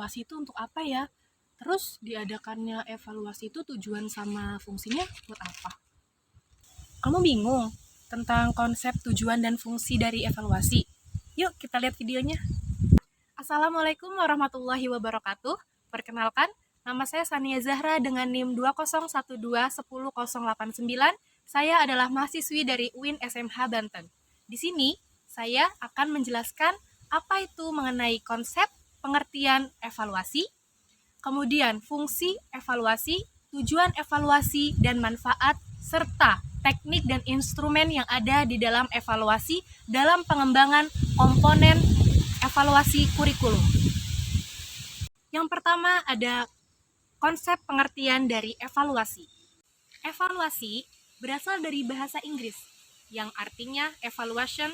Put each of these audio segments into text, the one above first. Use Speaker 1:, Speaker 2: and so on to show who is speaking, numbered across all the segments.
Speaker 1: evaluasi itu untuk apa ya? Terus diadakannya evaluasi itu tujuan sama fungsinya buat apa? Kamu bingung tentang konsep tujuan dan fungsi dari evaluasi? Yuk kita lihat videonya. Assalamualaikum warahmatullahi wabarakatuh. Perkenalkan, nama saya Sania Zahra dengan NIM 2012-10089. Saya adalah mahasiswi dari UIN SMH Banten. Di sini, saya akan menjelaskan apa itu mengenai konsep, pengertian evaluasi, kemudian fungsi evaluasi, tujuan evaluasi, dan manfaat, serta teknik dan instrumen yang ada di dalam evaluasi dalam pengembangan komponen evaluasi kurikulum. Yang pertama ada konsep pengertian dari evaluasi. Evaluasi berasal dari bahasa Inggris yang artinya evaluation,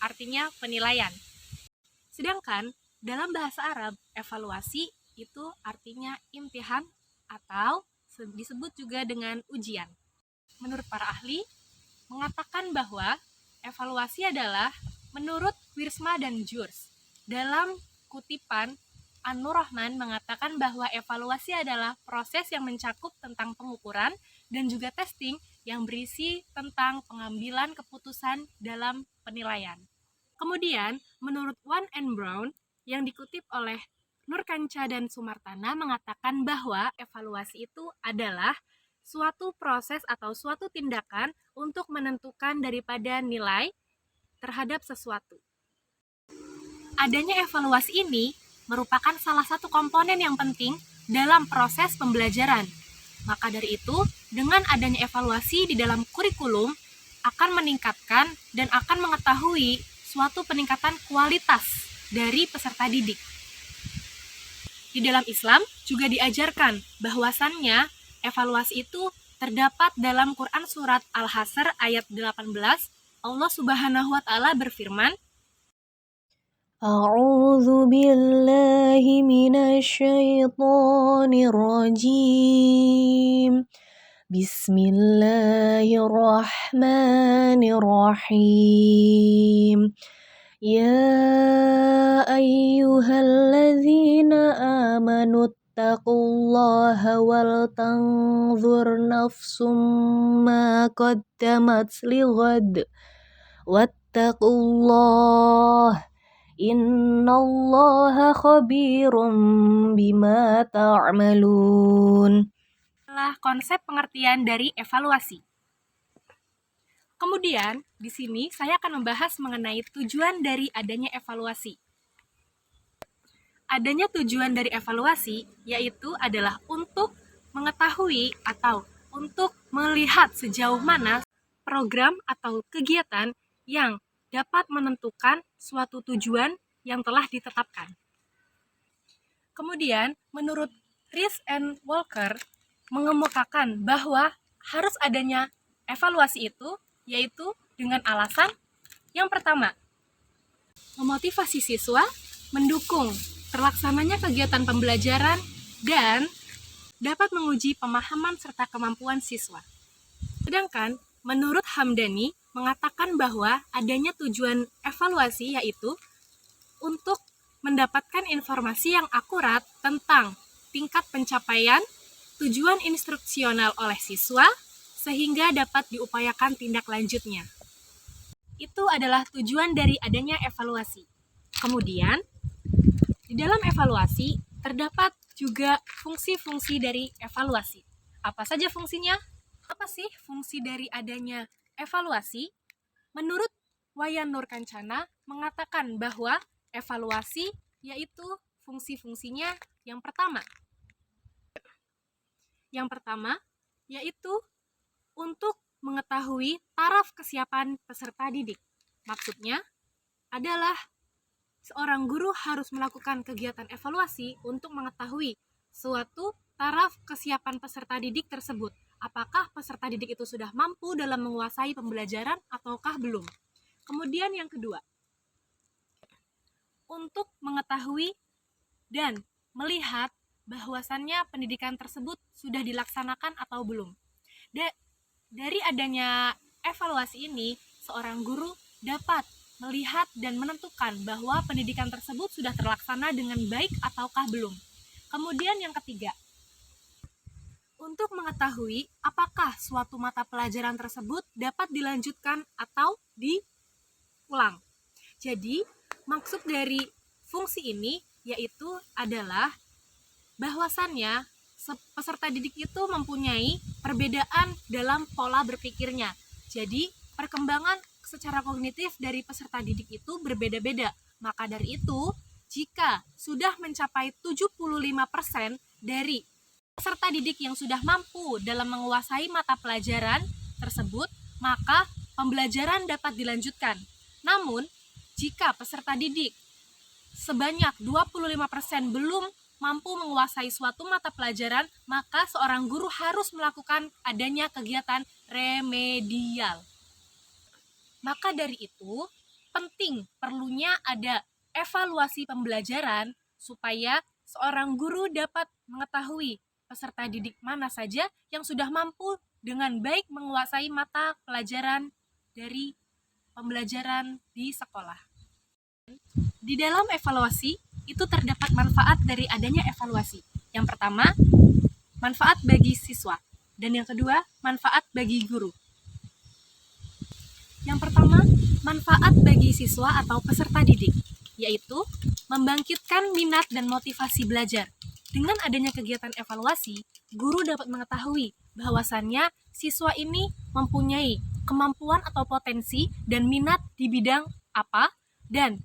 Speaker 1: artinya penilaian. Sedangkan dalam bahasa Arab, evaluasi itu artinya imtihan atau disebut juga dengan ujian. Menurut para ahli, mengatakan bahwa evaluasi adalah menurut Wiersma dan Jurs. Dalam kutipan, An-Nur Rahman mengatakan bahwa evaluasi adalah proses yang mencakup tentang pengukuran dan juga testing yang berisi tentang pengambilan keputusan dalam penilaian. Kemudian, menurut Wan and Brown, yang dikutip oleh Nurkanca dan Sumartana mengatakan bahwa evaluasi itu adalah suatu proses atau suatu tindakan untuk menentukan daripada nilai terhadap sesuatu. Adanya evaluasi ini merupakan salah satu komponen yang penting dalam proses pembelajaran. Maka dari itu, dengan adanya evaluasi di dalam kurikulum akan meningkatkan dan akan mengetahui suatu peningkatan kualitas dari peserta didik. Di dalam Islam juga diajarkan bahwasannya evaluasi itu terdapat dalam Quran surat Al-Hasr ayat 18. Allah Subhanahu wa taala berfirman,
Speaker 2: A'udzu billahi minasyaitonir rajim. Bismillahirrahmanirrahim. Ya ayyuhalladzina amanu taqullaha wal tanzur nafsum ma qaddamat lighad wattaqullah innallaha khabirum bima ta'malun.
Speaker 1: adalah konsep pengertian dari evaluasi. Kemudian, di sini saya akan membahas mengenai tujuan dari adanya evaluasi. Adanya tujuan dari evaluasi yaitu adalah untuk mengetahui atau untuk melihat sejauh mana program atau kegiatan yang dapat menentukan suatu tujuan yang telah ditetapkan. Kemudian, menurut Rees and Walker mengemukakan bahwa harus adanya evaluasi itu yaitu dengan alasan yang pertama, memotivasi siswa, mendukung terlaksananya kegiatan pembelajaran, dan dapat menguji pemahaman serta kemampuan siswa. Sedangkan menurut Hamdani mengatakan bahwa adanya tujuan evaluasi yaitu untuk mendapatkan informasi yang akurat tentang tingkat pencapaian tujuan instruksional oleh siswa sehingga dapat diupayakan tindak lanjutnya. Itu adalah tujuan dari adanya evaluasi. Kemudian, di dalam evaluasi terdapat juga fungsi-fungsi dari evaluasi. Apa saja fungsinya? Apa sih fungsi dari adanya evaluasi? Menurut Wayan Nurkancana mengatakan bahwa evaluasi yaitu fungsi-fungsinya yang pertama yaitu untuk mengetahui taraf kesiapan peserta didik. Maksudnya adalah seorang guru harus melakukan kegiatan evaluasi untuk mengetahui suatu taraf kesiapan peserta didik tersebut. Apakah peserta didik itu sudah mampu dalam menguasai pembelajaran ataukah belum? Kemudian yang kedua, untuk mengetahui dan melihat bahwasannya pendidikan tersebut sudah dilaksanakan atau belum. Dari adanya evaluasi ini, seorang guru dapat melihat dan menentukan bahwa pendidikan tersebut sudah terlaksana dengan baik ataukah belum. Kemudian yang ketiga, untuk mengetahui apakah suatu mata pelajaran tersebut dapat dilanjutkan atau diulang. Jadi, maksud dari fungsi ini yaitu adalah bahwasannya peserta didik itu mempunyai perbedaan dalam pola berpikirnya. Jadi, perkembangan secara kognitif dari peserta didik itu berbeda-beda. Maka dari itu, jika sudah mencapai 75% dari peserta didik yang sudah mampu dalam menguasai mata pelajaran tersebut, maka pembelajaran dapat dilanjutkan. Namun, jika peserta didik sebanyak 25% belum mampu menguasai suatu mata pelajaran, maka seorang guru harus melakukan adanya kegiatan remedial. Maka dari itu, penting perlunya ada evaluasi pembelajaran supaya seorang guru dapat mengetahui peserta didik mana saja yang sudah mampu dengan baik menguasai mata pelajaran dari pembelajaran di sekolah. Di dalam evaluasi, itu terdapat manfaat dari adanya evaluasi. Yang pertama, manfaat bagi siswa. Dan yang kedua, manfaat bagi guru. Yang pertama, manfaat bagi siswa atau peserta didik, yaitu membangkitkan minat dan motivasi belajar. Dengan adanya kegiatan evaluasi, guru dapat mengetahui bahwasannya siswa ini mempunyai kemampuan atau potensi dan minat di bidang apa, dan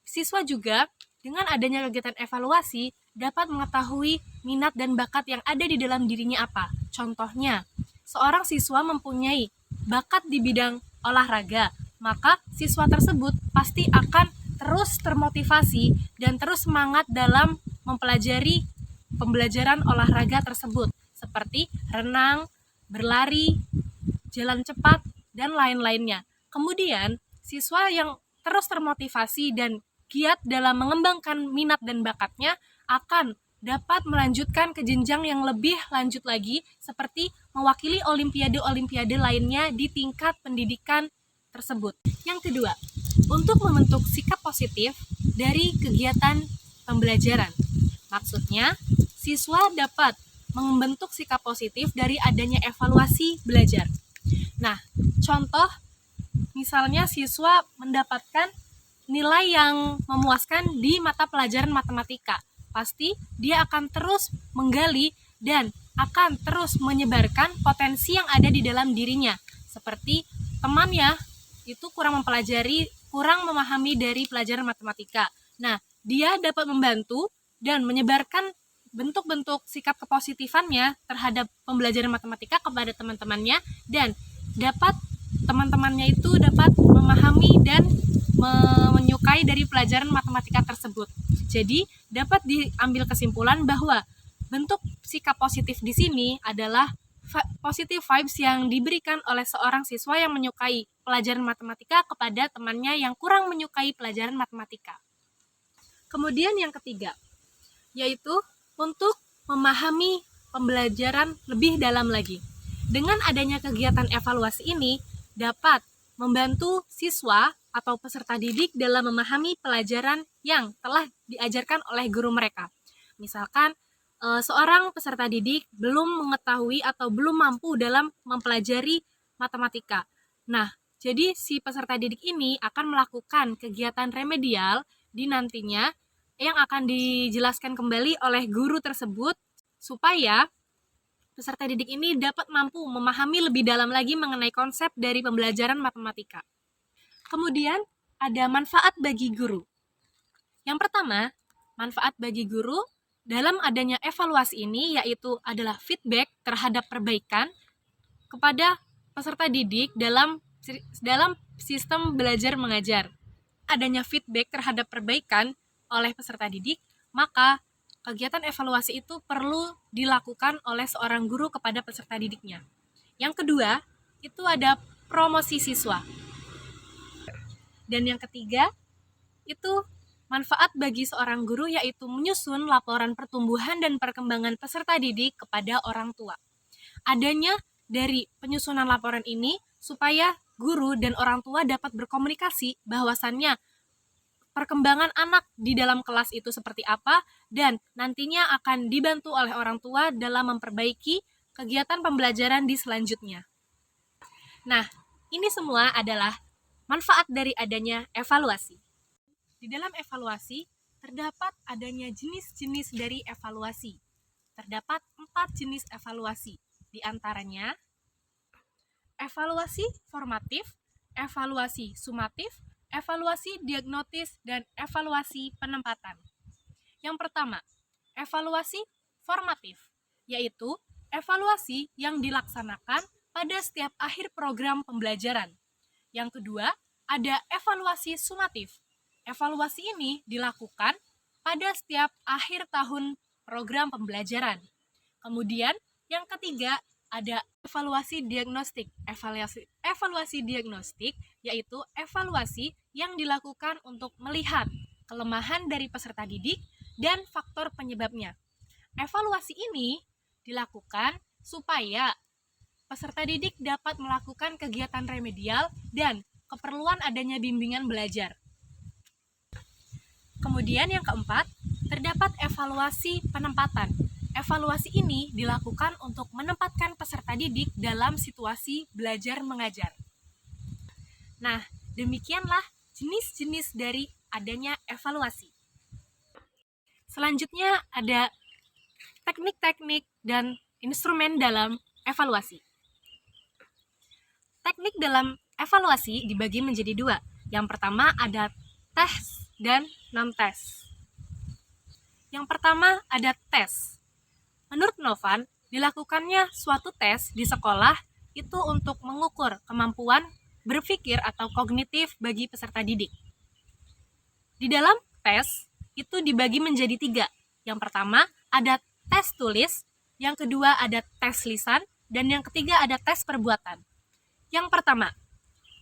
Speaker 1: siswa juga dengan adanya kegiatan evaluasi dapat mengetahui minat dan bakat yang ada di dalam dirinya apa. Contohnya, seorang siswa mempunyai bakat di bidang olahraga, maka siswa tersebut pasti akan terus termotivasi dan terus semangat dalam mempelajari pembelajaran olahraga tersebut, seperti renang, berlari, jalan cepat, dan lain-lainnya. Kemudian, siswa yang terus termotivasi dan giat dalam mengembangkan minat dan bakatnya akan dapat melanjutkan ke jenjang yang lebih lanjut lagi, seperti mewakili olimpiade-olimpiade lainnya di tingkat pendidikan tersebut. Yang kedua, untuk membentuk sikap positif dari kegiatan pembelajaran. Maksudnya, siswa dapat membentuk sikap positif dari adanya evaluasi belajar. Nah, contoh misalnya siswa mendapatkan nilai yang memuaskan di mata pelajaran matematika. Pasti dia akan terus menggali dan akan terus menyebarkan potensi yang ada di dalam dirinya. Seperti temannya itu kurang memahami dari pelajaran matematika. Nah, dia dapat membantu dan menyebarkan bentuk-bentuk sikap kepositifannya terhadap pembelajaran matematika kepada teman-temannya, dan teman-temannya itu dapat memahami dan menyukai dari pelajaran matematika tersebut. Jadi, dapat diambil kesimpulan bahwa bentuk sikap positif di sini adalah positive vibes yang diberikan oleh seorang siswa yang menyukai pelajaran matematika kepada temannya yang kurang menyukai pelajaran matematika. Kemudian yang ketiga, yaitu untuk memahami pembelajaran lebih dalam lagi. Dengan adanya kegiatan evaluasi ini dapat membantu siswa atau peserta didik dalam memahami pelajaran yang telah diajarkan oleh guru mereka. Misalkan seorang peserta didik belum mengetahui atau belum mampu dalam mempelajari matematika. Nah, jadi si peserta didik ini akan melakukan kegiatan remedial di nantinya yang akan dijelaskan kembali oleh guru tersebut supaya peserta didik ini dapat mampu memahami lebih dalam lagi mengenai konsep dari pembelajaran matematika. Kemudian ada manfaat bagi guru. Yang pertama, manfaat bagi guru dalam adanya evaluasi ini yaitu adalah feedback terhadap perbaikan kepada peserta didik dalam sistem belajar mengajar. Adanya feedback terhadap perbaikan oleh peserta didik, maka kegiatan evaluasi itu perlu dilakukan oleh seorang guru kepada peserta didiknya. Yang kedua, itu ada promosi siswa. Dan yang ketiga, itu manfaat bagi seorang guru yaitu menyusun laporan pertumbuhan dan perkembangan peserta didik kepada orang tua. Adanya dari penyusunan laporan ini supaya guru dan orang tua dapat berkomunikasi bahwasannya perkembangan anak di dalam kelas itu seperti apa dan nantinya akan dibantu oleh orang tua dalam memperbaiki kegiatan pembelajaran di selanjutnya. Nah, ini semua adalah manfaat dari adanya evaluasi. Di dalam evaluasi, terdapat adanya jenis-jenis dari evaluasi. Terdapat 4 jenis evaluasi, di antaranya evaluasi formatif, evaluasi sumatif, evaluasi diagnostis, dan evaluasi penempatan. Yang pertama, evaluasi formatif, yaitu evaluasi yang dilaksanakan pada setiap akhir program pembelajaran. Yang kedua, ada evaluasi sumatif. Evaluasi ini dilakukan pada setiap akhir tahun program pembelajaran. Kemudian, yang ketiga, ada evaluasi diagnostik. Evaluasi diagnostik yaitu evaluasi yang dilakukan untuk melihat kelemahan dari peserta didik dan faktor penyebabnya. Evaluasi ini dilakukan supaya peserta didik dapat melakukan kegiatan remedial dan keperluan adanya bimbingan belajar. Kemudian yang keempat, terdapat evaluasi penempatan. Evaluasi ini dilakukan untuk menempatkan peserta didik dalam situasi belajar mengajar. Nah, demikianlah jenis-jenis dari adanya evaluasi. Selanjutnya ada teknik-teknik dan instrumen dalam evaluasi. Teknik dalam evaluasi dibagi menjadi 2. Yang pertama ada tes dan non-tes. Yang pertama ada tes. Menurut Novan, dilakukannya suatu tes di sekolah itu untuk mengukur kemampuan berpikir atau kognitif bagi peserta didik. Di dalam tes, itu dibagi menjadi 3. Yang pertama ada tes tulis, yang kedua ada tes lisan, dan yang ketiga ada tes perbuatan. Yang pertama,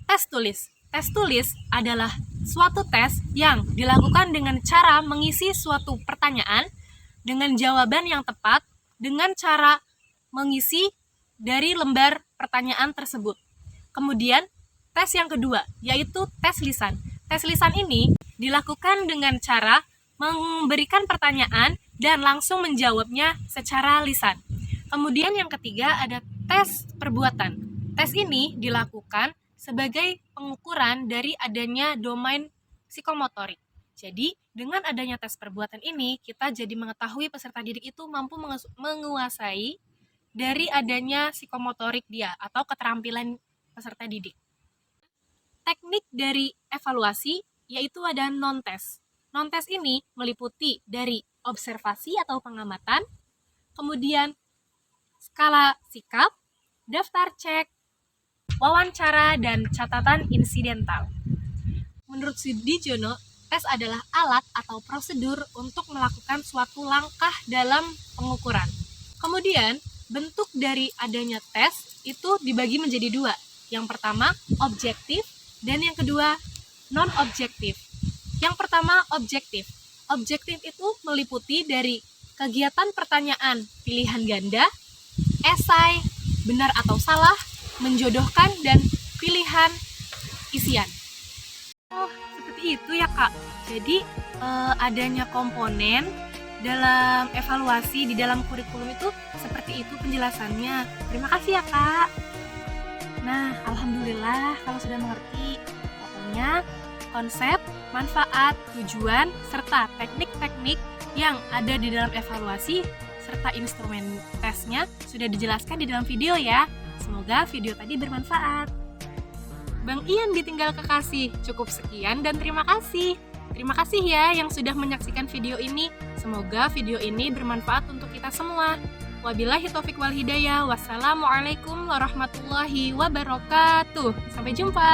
Speaker 1: tes tulis. Tes tulis adalah suatu tes yang dilakukan dengan cara mengisi suatu pertanyaan dengan jawaban yang tepat dengan cara mengisi dari lembar pertanyaan tersebut. Kemudian, tes yang kedua, yaitu tes lisan. Tes lisan ini dilakukan dengan cara memberikan pertanyaan dan langsung menjawabnya secara lisan. Kemudian yang ketiga ada tes perbuatan. Tes ini dilakukan sebagai pengukuran dari adanya domain psikomotorik. Jadi, dengan adanya tes perbuatan ini, kita jadi mengetahui peserta didik itu mampu menguasai dari adanya psikomotorik dia atau keterampilan peserta didik. Teknik dari evaluasi yaitu ada non-tes. Non-tes ini meliputi dari observasi atau pengamatan, kemudian skala sikap, daftar cek, wawancara, dan catatan insidental. Menurut Sudijono, tes adalah alat atau prosedur untuk melakukan suatu langkah dalam pengukuran. Kemudian, bentuk dari adanya tes itu dibagi menjadi 2. Yang pertama, objektif, dan yang kedua, non-objektif. Yang pertama, objektif. Objektif itu meliputi dari kegiatan pertanyaan pilihan ganda, esai, benar atau salah, menjodohkan, dan pilihan isian. Oh, seperti itu ya Kak. Jadi adanya komponen dalam evaluasi di dalam kurikulum itu seperti itu penjelasannya. Terima kasih ya Kak. Nah, alhamdulillah kalau sudah mengerti. Pokoknya konsep, manfaat, tujuan, serta teknik-teknik yang ada di dalam evaluasi serta instrumen tesnya sudah dijelaskan di dalam video ya. Semoga video tadi bermanfaat. Bang Ian ditinggal kekasih. Cukup sekian dan terima kasih. Terima kasih ya yang sudah menyaksikan video ini. Semoga video ini bermanfaat untuk kita semua. Wabillahi taufiq wal hidayah. Wassalamualaikum warahmatullahi wabarakatuh. Sampai jumpa.